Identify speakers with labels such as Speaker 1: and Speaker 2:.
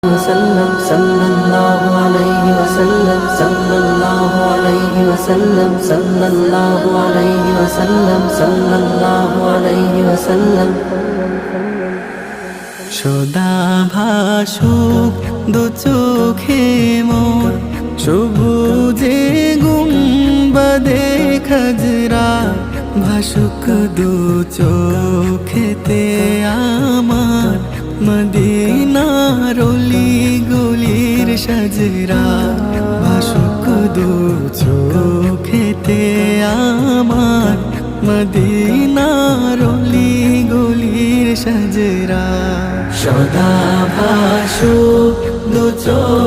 Speaker 1: وسلم صلى الله عليه وسلم صلى الله عليه وسلم صلى الله عليه وسلم صلى الله عليه وسلم সদা ভাসুক দু চোখে মোর সবুজে গুম্বাদে খাজরা ভাসুক দু চোখেতে আমার মদিনার অলি গলির সাজরা ভাসুক দু চোখেতে আমার মদিনার অলি গলির সাজরা সদা ভাসুক দু চোখ